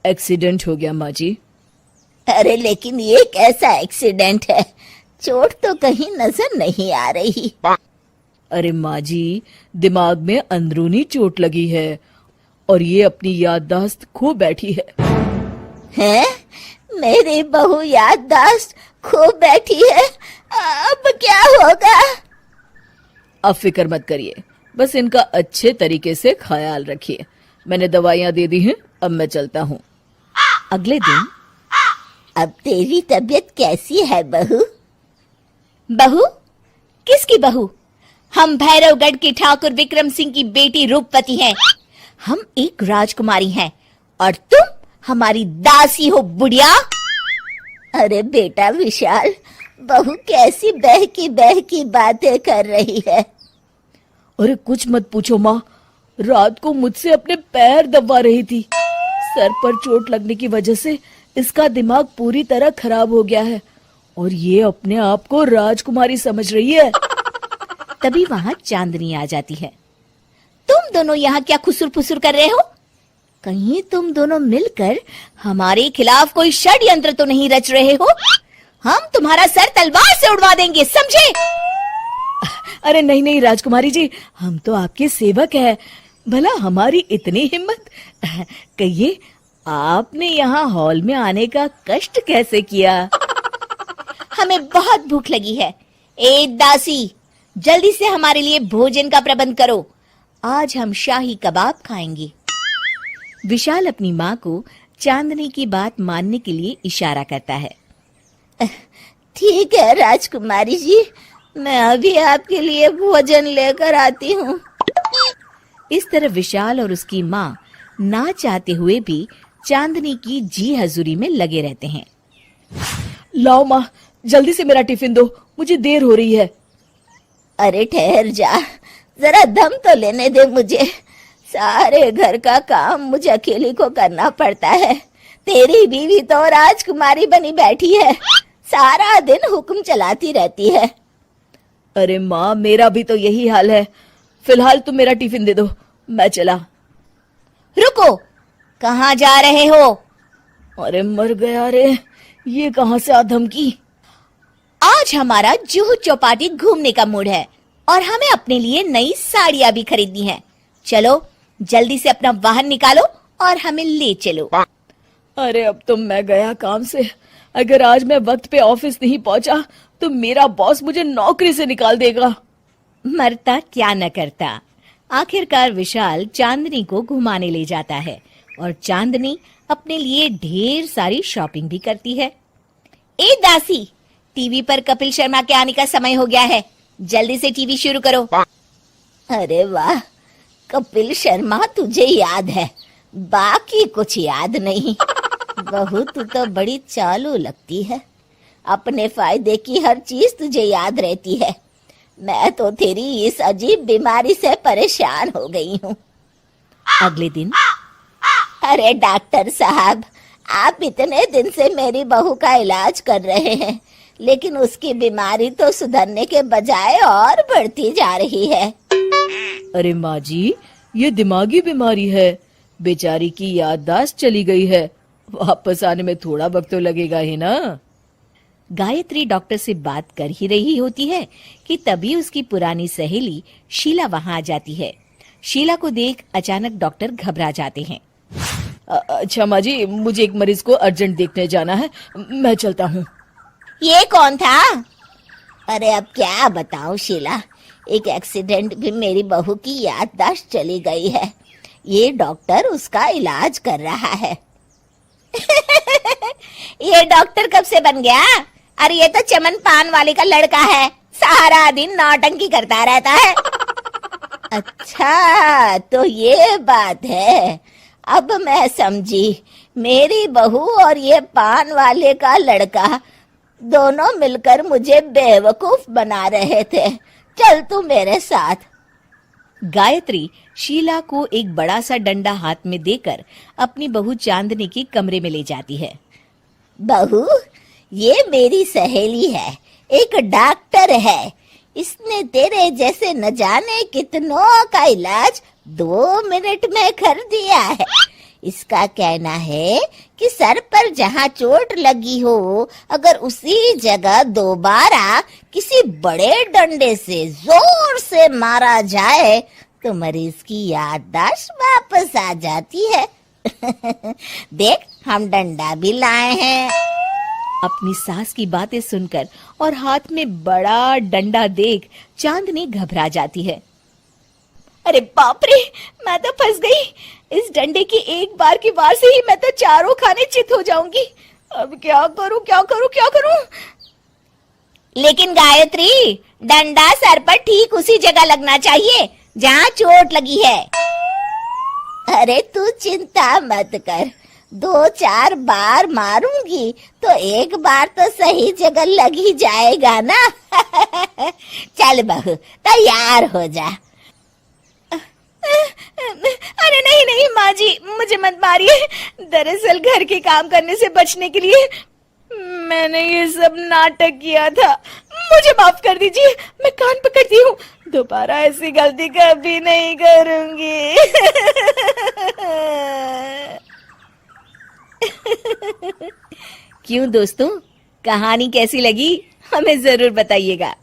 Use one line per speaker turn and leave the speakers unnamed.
Accident हो गया माँ जी।
अरे लेकिन ये कैसा एक्सीडेंट है? चोट तो कहीं नजर नहीं आ रही।
अरे माँ जी, दिमाग में अंदरूनी चोट लगी है और ये अपनी याददाश्त खो बैठी है।
हैं? मेरी बहू याददाश्त खो बैठी है? अब क्या होगा?
अब फिक्र मत करिए, बस इनका अच्छे तरीके से ख्याल रखिए। मैंने दवाइयाँ दे दी हैं, अब मैं चलता हूँ।
अगले दिन। अब तेरी तबीयत कैसी है बहू?
बहू? किसकी बहू? हम भैरवगढ़ के ठाकुर विक्रम सिंह की बेटी रूपवती हैं। हम एक राजकुमारी हैं और तुम हमारी दासी हो बुढ़िया।
अरे बेटा विशाल, बहू कैसी बहकी बातें कर रही है।
अरे कुछ मत पूछो माँ, रात को मुझसे अपने पैर दबा रही थी। सर पर चोट लगने की वजह से इसका दिमाग पूरी तरह खराब हो गया है और ये अपने आप को राजकुमारी समझ रही है।
तभी वहां चांदनी आ जाती है। तुम दोनों यहाँ क्या खुसुर फुसुर कर रहे हो? कहीं तुम दोनों मिलकर हमारे खिलाफ कोई षड्यंत्र तो नहीं रच रहे हो? हम तुम्हारा सर तलवार से उड़वा देंगे, समझे?
अरे नहीं नहीं राजकुमारी जी, हम तो आपके सेवक हैं। भला हमारी इतनी हिम्मत। कहिए, आपने यहाँ हॉल में आने का कष्ट कैसे किया?
हमें बहुत भूख लगी है। ए दासी, जल्दी से हमारे लिए भोजन का प्रबंध करो। आज हम शाही कबाब खाएंगे। विशाल अपनी माँ को चांदनी की बात मानने के लिए इशारा करता है।
ठीक है राजकुमारी जी, मैं अभी आपके लिए भोजन लेकर आती हूँ।
इस तरह विशाल और उसकी माँ ना चाहते हुए भी चांदनी की जी हजूरी में लगे रहते हैं।
लाओ माँ, जल्दी से मेरा टिफिन दो, मुझे देर हो रही है।
अरे ठहर जा, जरा दम तो लेने दे मुझे। सारे घर का काम मुझे अकेली को करना पड़ता है। तेरी बीवी तो राजकुमारी बनी बैठी है, सारा दिन हुक्म चलाती रहती है।
अरे माँ, मेरा भी तो यही हाल है। फिलहाल तुम मेरा टिफिन दे दो, मैं चला।
रुको, कहाँ जा रहे हो?
अरे मर गया रे, ये कहाँ से आ धमकी?
आज हमारा जुहू चौपाटी घूमने का मूड है और हमें अपने लिए नई साड़ियाँ भी खरीदनी है। चलो जल्दी से अपना वाहन निकालो और हमें ले चलो।
अरे अब तो मैं गया काम से। अगर आज मैं वक्त पे ऑफिस नहीं पहुंचा तो मेरा बॉस मुझे नौकरी से निकाल देगा।
मरता क्या न करता। आखिरकार विशाल चांदनी को घुमाने ले जाता है और चांदनी अपने लिए ढेर सारी शॉपिंग भी करती है। ए दासी, टीवी पर कपिल शर्मा के आने का समय हो गया है, जल्दी से टीवी शुरू करो।
अरे वाह, कपिल शर्मा तुझे याद है, बाकी कुछ याद नहीं। बहू तू तो बड़ी चालू लगती है, अपने फायदे की हर चीज तुझे याद रहती है। मैं तो तेरी इस अजीब बीमारी से परेशान हो गई हूँ।
अगले दिन।
अरे डॉक्टर साहब, आप इतने दिन से मेरी बहू का इलाज कर रहे हैं, लेकिन उसकी बीमारी तो सुधरने के बजाय और बढ़ती जा रही है।
अरे माँ जी, ये दिमागी बीमारी है। बेचारी की याददाश्त चली गई है, वापस आने में थोड़ा वक्त तो लगेगा ही ना।
गायत्री डॉक्टर से बात कर ही रही होती है कि तभी उसकी पुरानी सहेली शीला वहां आ जाती है। शीला को देख अचानक डॉक्टर घबरा जाते हैं।
अच्छा माँ जी, मुझे एक मरीज को अर्जेंट देखने जाना है, मैं चलता हूँ।
ये कौन था?
अरे अब क्या बताऊं शीला, एक एक्सीडेंट भी मेरी बहू की याददाश्त चली गई है। ये डॉक्टर उसका इलाज कर रहा है।
ये डॉक्टर कब से बन गया? अरे ये तो चमन पान वाले का लड़का है, सारा दिन नौटंकी करता रहता है।
अच्छा तो ये बात है, अब मैं समझी। मेरी बहू और ये पान वाले का लड़का दोनों मिलकर मुझे बेवकूफ बना रहे थे। चल तू मेरे साथ।
गायत्री शीला को एक बड़ा सा डंडा हाथ में देकर अपनी बहू चांदनी के कमरे में ले जाती है।
बहू, ये मेरी सहेली है, एक डॉक्टर है। इसने तेरे जैसे न जाने कितनों का इलाज 2 मिनट में कर दिया है। इसका कहना है कि सर पर जहाँ चोट लगी हो, अगर उसी जगह दोबारा किसी बड़े डंडे से जोर से मारा जाए तो मरीज की याददाश्त वापस आ जाती है। देख, हम डंडा भी लाए हैं।
अपनी सास की बातें सुनकर और हाथ में बड़ा डंडा देख चांदनी घबरा जाती है। अरे बाप रे, मैं तो फंस गई। इस डंडे की एक बार की वार से ही मैं तो चारों खाने चित हो जाऊंगी। अब क्या करूं, क्या करूं, क्या करूं?
लेकिन गायत्री, डंडा सर पर ठीक उसी जगह लगना चाहिए जहाँ चोट लगी है। अरे तू चिंता मत कर, 2-4 बार मारूंगी तो एक बार तो सही जगह लग ही जाएगा ना। चल बहू, तैयार हो जा।
अरे नहीं नहीं माँ जी, मुझे मत मारिए। दरअसल घर के काम करने से बचने के लिए मैंने ये सब नाटक किया था। मुझे माफ कर दीजिए, मैं कान पकड़ती हूँ। दोबारा ऐसी गलती कभी नहीं करूंगी। क्यों दोस्तों, कहानी कैसी लगी हमें जरूर बताइएगा।